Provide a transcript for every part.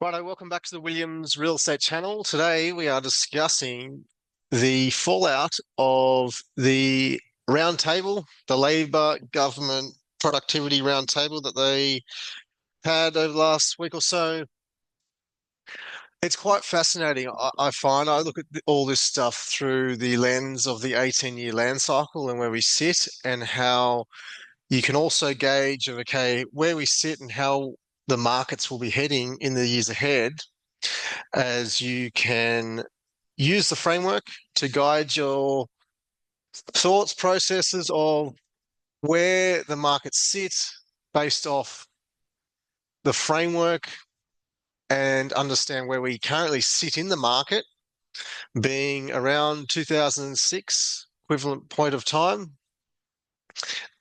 Righto, welcome back to the Williams Real Estate channel. Today we are discussing the fallout of the roundtable, the Labor Government Productivity Roundtable that they had over the last week or so. It's quite fascinating. I find I look at all this stuff through the lens of the 18-year land cycle and where we sit, and how you can also gauge of, okay, where we sit and how the markets will be heading in the years ahead, as you can use the framework to guide your thoughts processes of where the markets sit based off the framework, and understand where we currently sit in the market, being around 2006 equivalent point of time,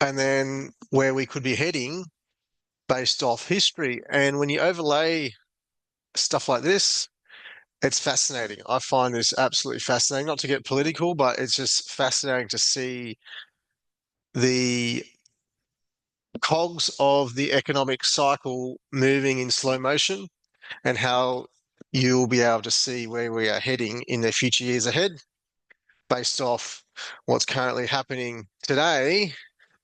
and then where we could be heading based off history. And when you overlay stuff like this, it's fascinating. I find this absolutely fascinating, not to get political, but it's just fascinating to see the cogs of the economic cycle moving in slow motion, and how you'll be able to see where we are heading in the future years ahead based off what's currently happening today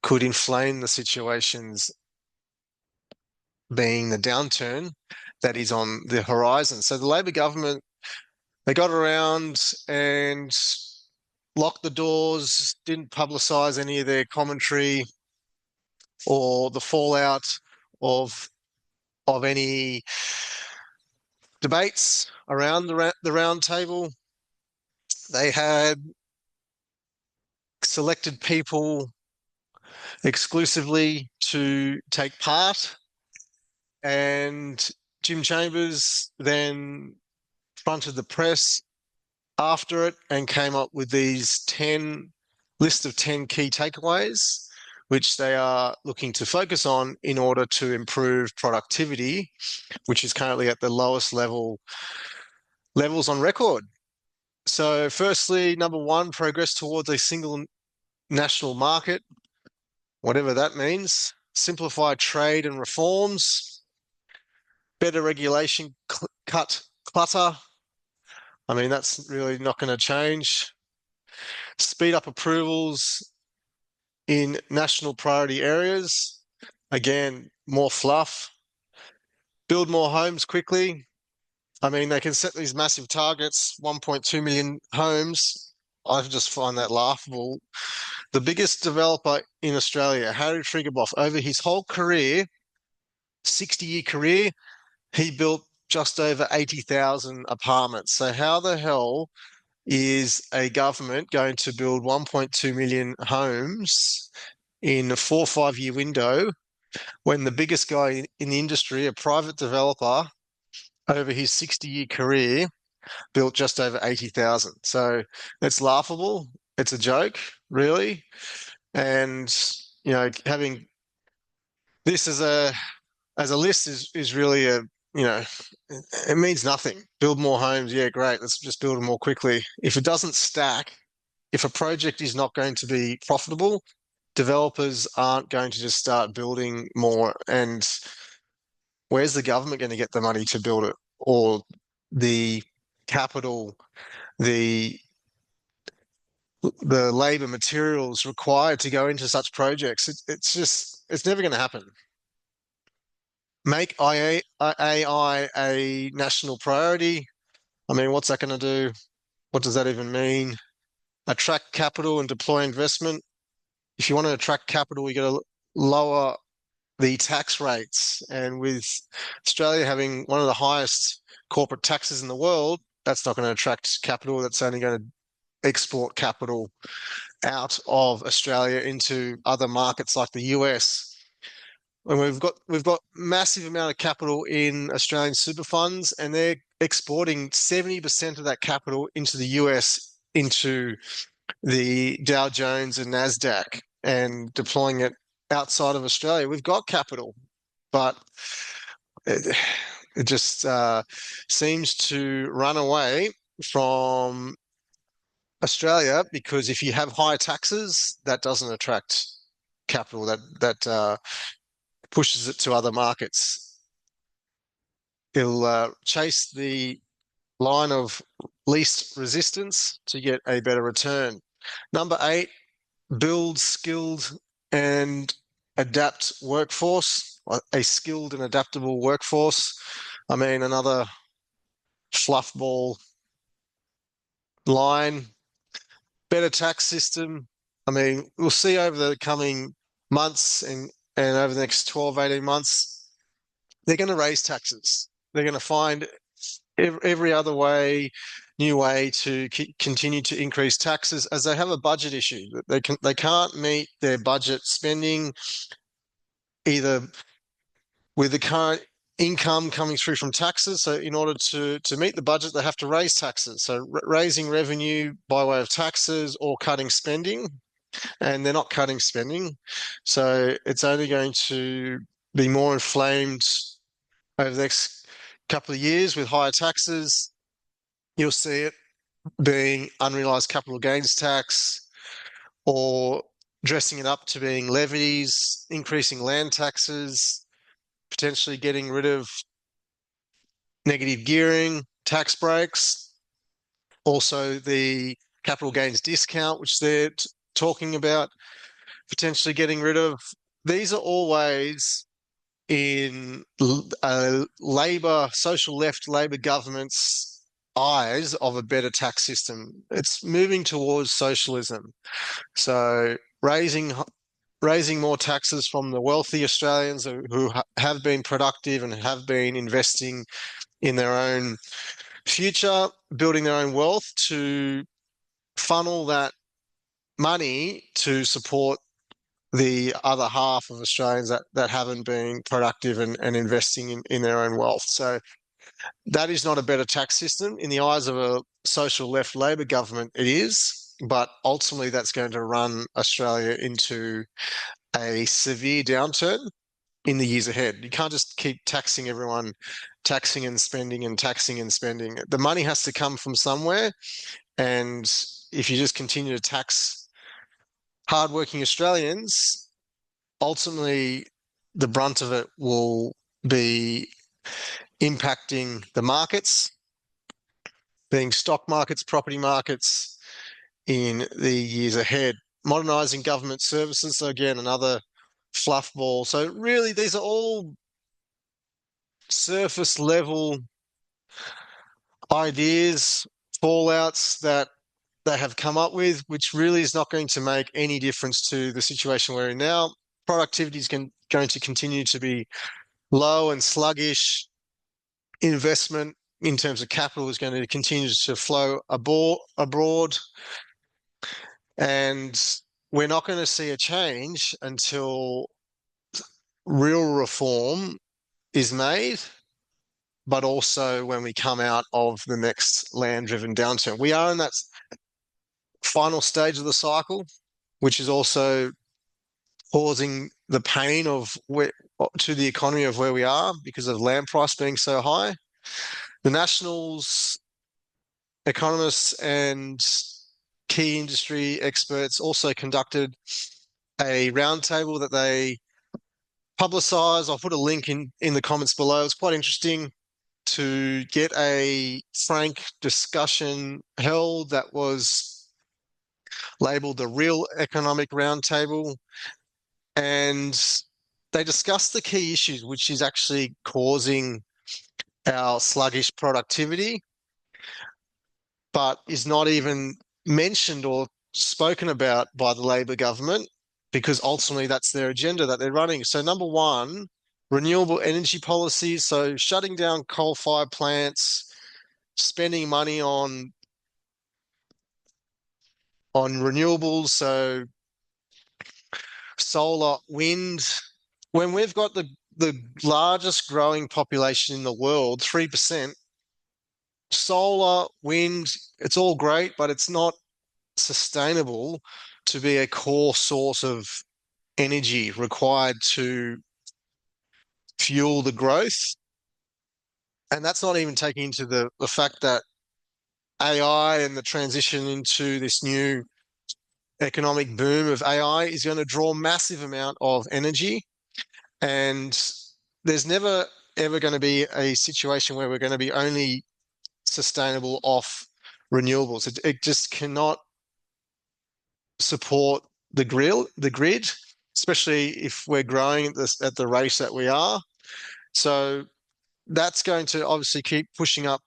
could inflame the situations, being the downturn that is on the horizon. So the Labor government, they got around and locked the doors, didn't publicise any of their commentary or the fallout of any debates around the round table. They had selected people exclusively to take part, and Jim Chambers then fronted the press after it and came up with these 10 list of 10 key takeaways, which they are looking to focus on in order to improve productivity, which is currently at the lowest levels on record. So firstly, number one, progress towards a single national market, whatever that means. Simplify trade and reforms. Better regulation, cut clutter. I mean, that's really not going to change. Speed up approvals in national priority areas. Again, more fluff. Build more homes quickly. I mean, they can set these massive targets, 1.2 million homes. I just find that laughable. The biggest developer in Australia, Harry Triguboff, over his whole career, 60-year career, he built just over 80,000 apartments. So how the hell is a government going to build 1.2 million homes in a 4 or 5 year window when the biggest guy in the industry, a private developer, over his 60-year career, built just over 80,000? So it's laughable. It's a joke, really. And, having this as a list is really it means nothing. Build more homes, yeah, great. Let's just build them more quickly. If it doesn't stack, if a project is not going to be profitable, developers aren't going to just start building more. And where's the government going to get the money to build it, or the capital, the labor materials required to go into such projects? It's never going to happen. Make AI a national priority. I mean, what's that going to do? What does that even mean? Attract capital and deploy investment. If you want to attract capital, you got to lower the tax rates. And with Australia having one of the highest corporate taxes in the world, that's not going to attract capital. That's only going to export capital out of Australia into other markets like the US. And we've got massive amount of capital in Australian super funds, and they're exporting 70% of that capital into the US, into the Dow Jones and NASDAQ, and deploying it outside of Australia. We've got capital, but it just seems to run away from Australia, because if you have high taxes, that doesn't attract capital. That pushes it to other markets. it'll chase the line of least resistance to get a better return. Number 8, build skilled and adapt workforce, a skilled and adaptable workforce. I mean, another fluffball line. Better tax system. I mean, we'll see over the coming months and over the next 12, 18 months, they're going to raise taxes. They're going to find every other way, new way to continue to increase taxes, as they have a budget issue. They can't meet their budget spending either with the current income coming through from taxes. So in order to meet the budget, they have to raise taxes. So raising revenue by way of taxes or cutting spending, and they're not cutting spending. So it's only going to be more inflamed over the next couple of years with higher taxes. You'll see it being unrealized capital gains tax, or dressing it up to being levies, increasing land taxes, potentially getting rid of negative gearing, tax breaks, also the capital gains discount, which they're talking about potentially getting rid of. These are all ways in Labor, social left Labor government's eyes of a better tax system. It's moving towards socialism. So raising more taxes from the wealthy Australians who have been productive and have been investing in their own future, building their own wealth, to funnel that money to support the other half of Australians that haven't been productive and investing in their own wealth. So that is not a better tax system. In the eyes of a social left Labor government, it is, but ultimately that's going to run Australia into a severe downturn in the years ahead. You can't just keep taxing everyone, taxing and spending and taxing and spending. The money has to come from somewhere, and if you just continue to tax hardworking Australians, ultimately the brunt of it will be impacting the markets, being stock markets, property markets, in the years ahead. Modernising government services, so again, another fluff ball. So really, these are all surface level ideas, fallouts that they have come up with, which really is not going to make any difference to the situation we're in now. Productivity is going to continue to be low and sluggish. Investment in terms of capital is going to continue to flow abroad. And we're not going to see a change until real reform is made, but also when we come out of the next land-driven downturn. We are in that final stage of the cycle, which is also causing the pain of to the economy of where we are because of land price being so high. The Nationals, economists and key industry experts also conducted a roundtable that they publicised. I'll put a link in the comments below. It's quite interesting to get a frank discussion held that was labelled the Real Economic Roundtable. And they discussed the key issues, which is actually causing our sluggish productivity, but is not even mentioned or spoken about by the Labor government, because ultimately that's their agenda that they're running. So number one, renewable energy policies. So shutting down coal-fired plants, spending money on renewables, so solar, wind. When we've got the largest growing population in the world, 3%, solar, wind, it's all great, but it's not sustainable to be a core source of energy required to fuel the growth. And that's not even taking into the fact that AI and the transition into this new economic boom of AI is going to draw massive amount of energy. And there's never ever going to be a situation where we're going to be only sustainable off renewables. It just cannot support the grid, especially if we're growing at the rate that we are. So that's going to obviously keep pushing up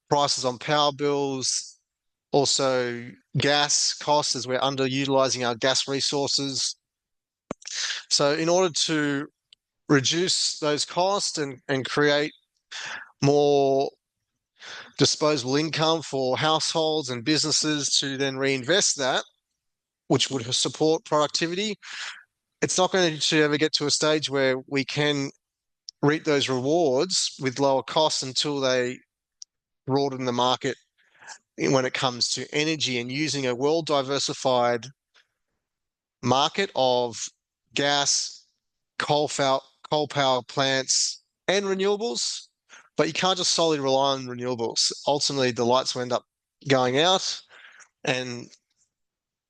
prices on power bills, also gas costs as we're underutilizing our gas resources. So in order to reduce those costs and create more disposable income for households and businesses to then reinvest that, which would support productivity, it's not going to ever get to a stage where we can reap those rewards with lower costs until they broaden the market when it comes to energy and using a well diversified market of gas, coal power plants, and renewables. But you can't just solely rely on renewables. Ultimately, the lights will end up going out, and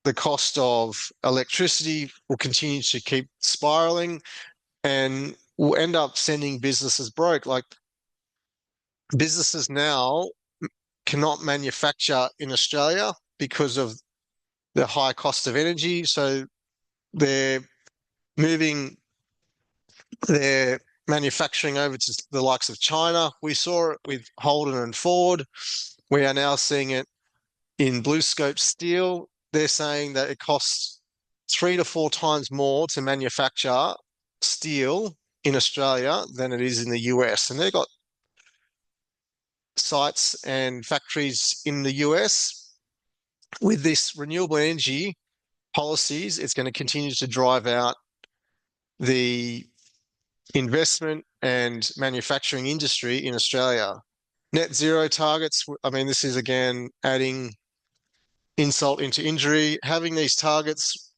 the cost of electricity will continue to keep spiraling, and we'll end up sending businesses broke. Like businesses now cannot manufacture in Australia because of the high cost of energy. So they're moving their manufacturing over to the likes of China. We saw it with Holden and Ford. We are now seeing it in BlueScope Steel. They're saying that it costs 3 to 4 times more to manufacture steel in Australia than it is in the US. And they've got sites and factories in the US. With this renewable energy policies, it's going to continue to drive out the investment and manufacturing industry in Australia. Net zero targets, I mean, this is again adding insult into injury. Having these targets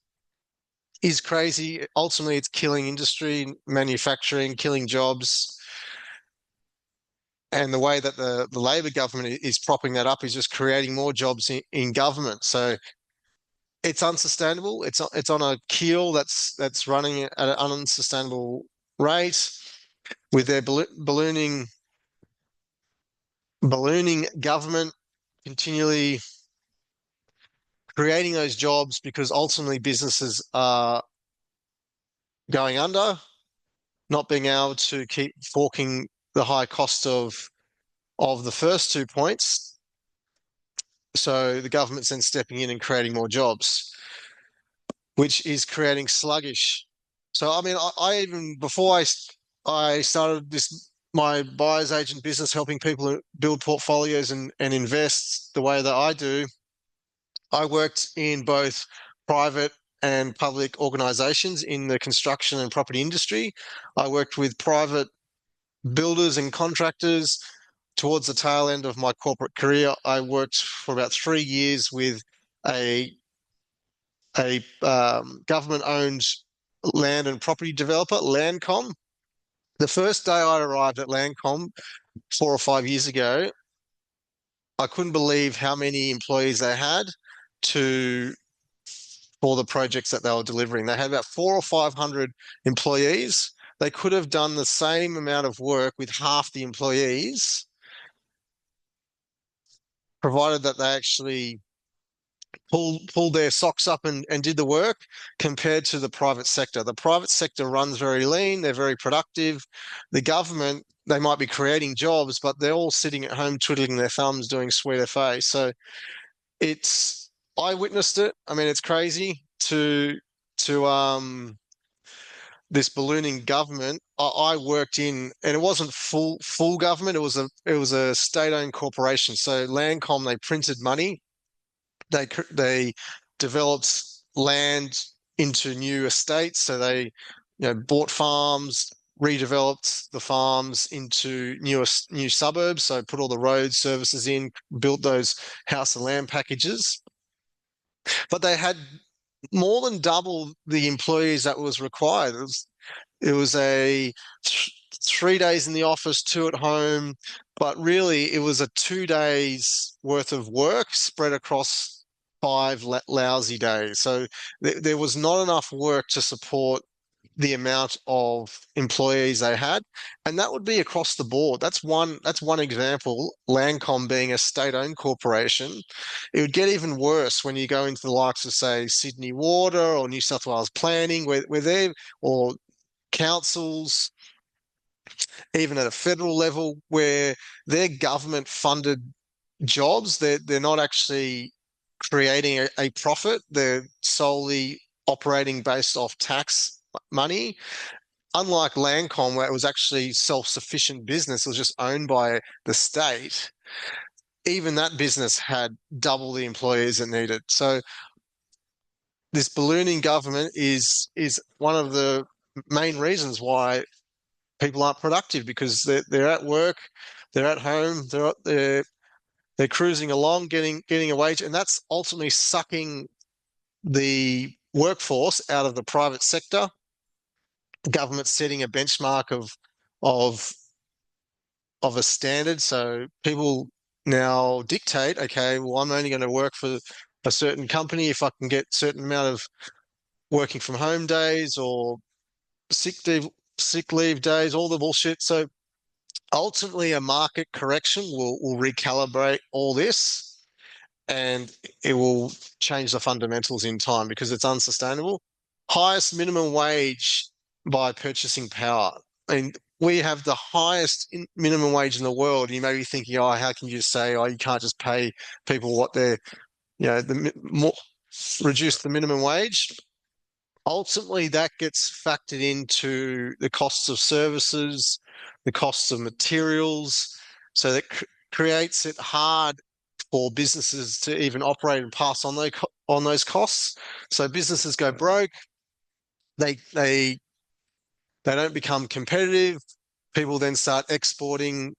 is crazy. Ultimately, it's killing industry, manufacturing, killing jobs. And the way that the Labor government is propping that up is just creating more jobs in government. So it's unsustainable. It's on a keel that's running at an unsustainable rate with their ballooning government continually creating those jobs because ultimately businesses are going under, not being able to keep forking the high cost of the first 2 points. So the government's then stepping in and creating more jobs, which is creating sluggish. So I mean, I even before I started my buyer's agent business, helping people build portfolios and invest the way that I do, I worked in both private and public organizations in the construction and property industry. I worked with private builders and contractors. Towards the tail end of my corporate career, I worked for about 3 years with a government-owned land and property developer, Landcom. The first day I arrived at Landcom 4 or 5 years ago, I couldn't believe how many employees they had to for the projects that they were delivering. They had about 400 or 500 employees. They could have done the same amount of work with half the employees, provided that they actually pulled their socks up and did the work compared to the private sector. The private sector runs very lean, they're very productive. The government, they might be creating jobs, but they're all sitting at home twiddling their thumbs doing sweet FA. So I witnessed it. I mean, it's crazy to this ballooning government. I worked in, and it wasn't full government. It was a state-owned corporation. So Landcom, they printed money. They developed land into new estates. So they bought farms, redeveloped the farms into new suburbs. So put all the road services in, built those house and land packages. But they had more than double the employees that was required. It was a 3 days in the office, 2 at home, but really it was a 2 days worth of work spread across 5 lousy days. So there was not enough work to support the amount of employees they had, and that would be across the board. That's one example. Landcom being a state-owned corporation, it would get even worse when you go into the likes of, say, Sydney Water or New South Wales Planning, where they or councils, even at a federal level, where they're government-funded jobs. They're not actually creating a profit. They're solely operating based off tax money. Unlike Landcom, where it was actually self-sufficient business, it was just owned by the state. Even that business had double the employees it needed. So this ballooning government is one of the main reasons why people aren't productive, because they're at work, they're at home, they're cruising along, getting a wage, and that's ultimately sucking the workforce out of the private sector. The government's setting a benchmark of of a standard, so people now dictate, okay, well, I'm only going to work for a certain company if I can get a certain amount of working from home days or sick leave days, all the bullshit. So ultimately, a market correction will recalibrate all this, and it will change the fundamentals in time because it's unsustainable. Highest minimum wage by purchasing power. I mean, we have the highest minimum wage in the world. You may be thinking, oh, how can you say, oh, you can't just pay people what they're, more, reduce the minimum wage? Ultimately, that gets factored into the costs of services, the costs of materials. So that creates it hard for businesses to even operate and pass on those costs. So businesses go broke. They don't become competitive. People then start exporting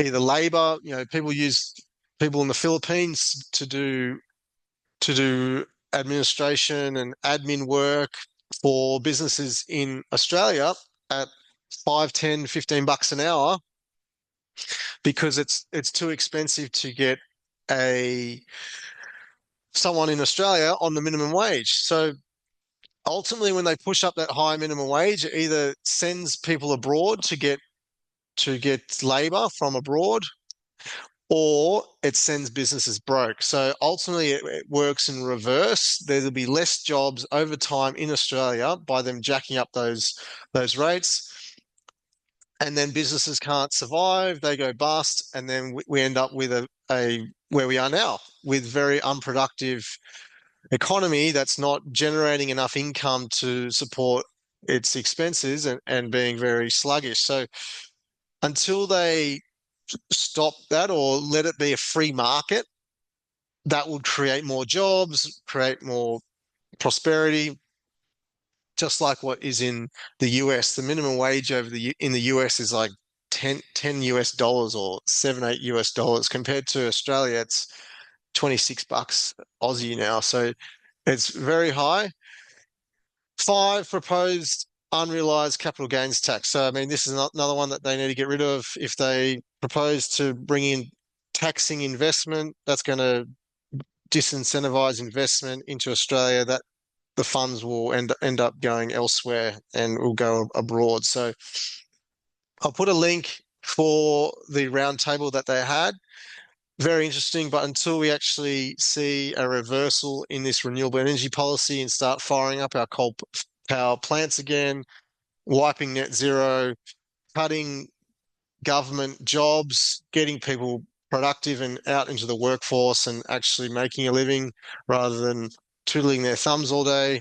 either labor. People use people in the Philippines to do administration and admin work for businesses in Australia at 5, 10, $15 an hour, because it's too expensive to get a someone in Australia on the minimum wage. So ultimately, when they push up that high minimum wage, it either sends people abroad to get labor from abroad, or it sends businesses broke. So ultimately, it works in reverse. There'll be less jobs over time in Australia by them jacking up those rates, and then businesses can't survive. They go bust, and then we end up with a where we are now, with very unproductive economy that's not generating enough income to support its expenses, and being very sluggish. So until they stop that or let it be a free market, that would create more jobs, create more prosperity, just like what is in the US. The minimum wage in the US is like 10 US dollars or 7, 8 US dollars. Compared to Australia, it's $26 Aussie now. So it's very high. 5, proposed unrealized capital gains tax. So, I mean, this is another one that they need to get rid of. If they propose to bring in taxing investment, that's going to disincentivize investment into Australia, that the funds will end up going elsewhere and will go abroad. So I'll put a link for the roundtable that they had. Very interesting, but until we actually see a reversal in this renewable energy policy and start firing up our coal power plants again, wiping net zero, cutting government jobs, getting people productive and out into the workforce and actually making a living rather than twiddling their thumbs all day,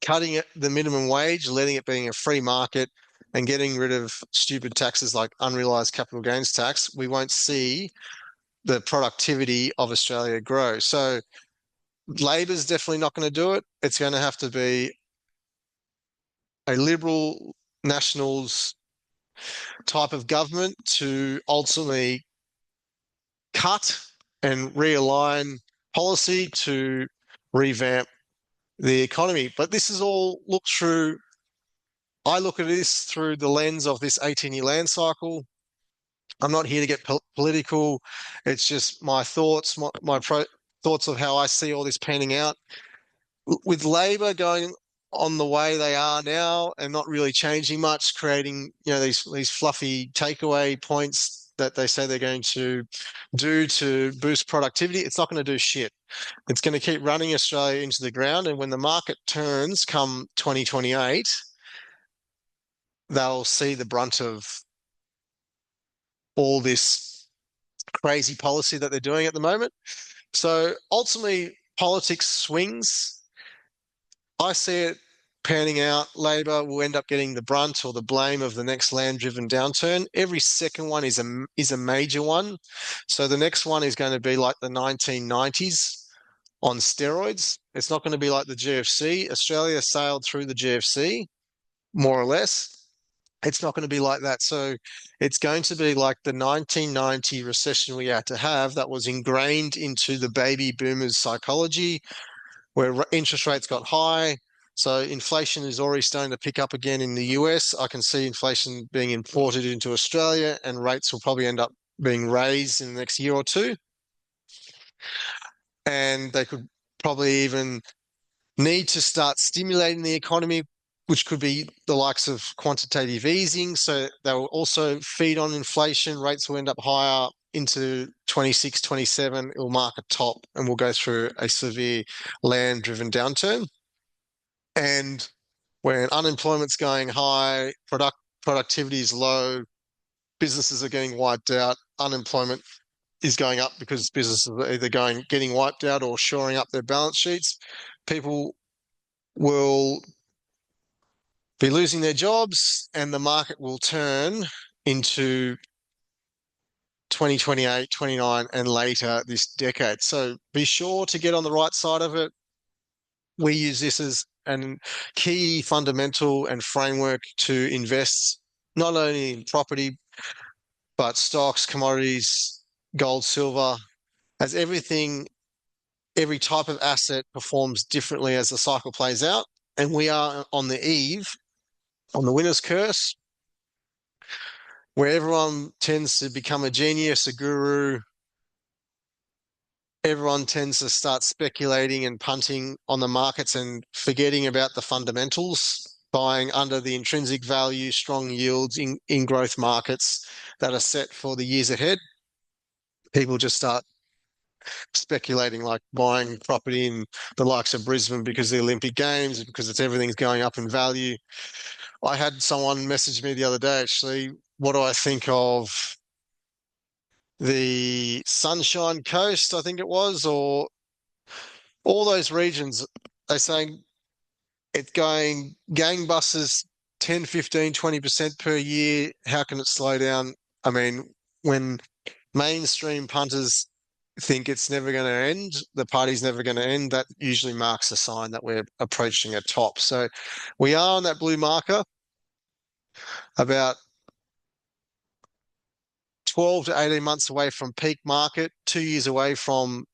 cutting the minimum wage, letting it being a free market, and getting rid of stupid taxes like unrealized capital gains tax, we won't see the productivity of Australia grow. So Labor's definitely not going to do it. It's going to have to be a Liberal Nationals type of government to ultimately cut and realign policy to revamp the economy. But this is all I look at this through the lens of this 18-year land cycle. I'm not here to get political. It's just my thoughts, thoughts of how I see all this panning out. With Labor going on the way they are now and not really changing much, creating, these fluffy takeaway points that they say they're going to do to boost productivity, it's not going to do shit. It's going to keep running Australia into the ground. And when the market turns come 2028, they'll see the brunt of all this crazy policy that they're doing at the moment. So ultimately, politics swings. I see it panning out. Labor will end up getting the brunt or the blame of the next land-driven downturn. Every second one is a major one. So the next one is going to be like the 1990s on steroids. It's not going to be like the GFC. Australia sailed through the GFC, more or less. It's not going to be like that. So it's going to be like the 1990 recession we had to have that was ingrained into the baby boomers' psychology, where interest rates got high. So inflation is already starting to pick up again in the US. I can see inflation being imported into Australia, and rates will probably end up being raised in the next year or two. And they could probably even need to start stimulating the economy, which could be the likes of quantitative easing. So they will also feed on inflation. Rates will end up higher into 26, 27. It will mark a top and we'll go through a severe land-driven downturn. And when unemployment's going high, productivity is low, businesses are getting wiped out, unemployment is going up because businesses are either getting wiped out or shoring up their balance sheets. People will be losing their jobs and the market will turn into 2028, 29 and later this decade. So be sure to get on the right side of it. We use this as a key fundamental and framework to invest not only in property, but stocks, commodities, gold, silver, as every type of asset performs differently as the cycle plays out. And we are on the eve, on the winner's curse, where everyone tends to become a genius, a guru. Everyone tends to start speculating and punting on the markets and forgetting about the fundamentals, buying under the intrinsic value, strong yields in growth markets that are set for the years ahead. People just start speculating, like buying property in the likes of Brisbane because of the Olympic Games, because everything's going up in value. I had someone message me the other day, actually, what do I think of the Sunshine Coast, I think it was, or all those regions. They're saying it's going gangbusters 10, 15, 20% per year. How can it slow down? I mean, when mainstream punters think it's never going to end, the party's never going to end, that usually marks a sign that we're approaching a top. So we are on that blue marker, about 12 to 18 months away from peak market, 2 years away from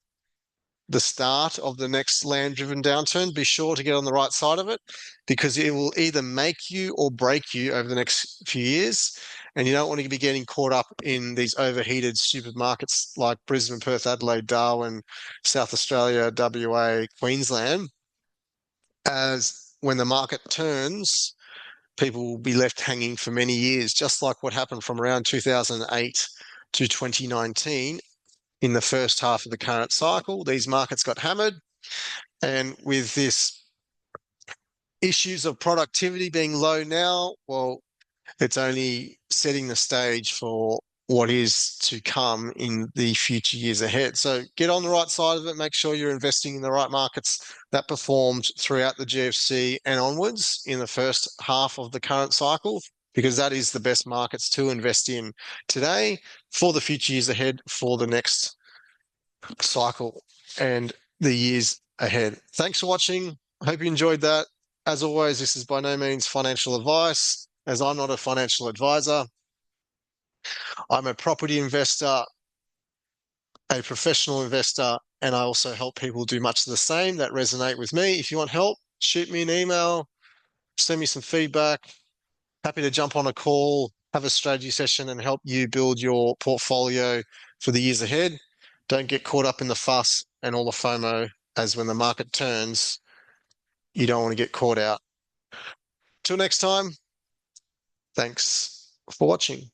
the start of the next land-driven downturn. Be sure to get on the right side of it, because it will either make you or break you over the next few years. And you don't want to be getting caught up in these overheated, stupid markets like Brisbane, Perth, Adelaide, Darwin, South Australia, WA, Queensland, as when the market turns, people will be left hanging for many years, just like what happened from around 2008 to 2019. In the first half of the current cycle, these markets got hammered. And with this issues of productivity being low now, well, it's only setting the stage for what is to come in the future years ahead. So get on the right side of it. Make sure you're investing in the right markets that performed throughout the GFC and onwards in the first half of the current cycle, because that is the best markets to invest in today for the future years ahead, for the next cycle and the years ahead. Thanks for watching. I hope you enjoyed that. As always, this is by no means financial advice, as I'm not a financial advisor. I'm a property investor, a professional investor, and I also help people do much of the same that resonate with me. If you want help, shoot me an email, send me some feedback. Happy to jump on a call, have a strategy session, and help you build your portfolio for the years ahead. Don't get caught up in the fuss and all the FOMO, as when the market turns, you don't want to get caught out. Till next time, thanks for watching.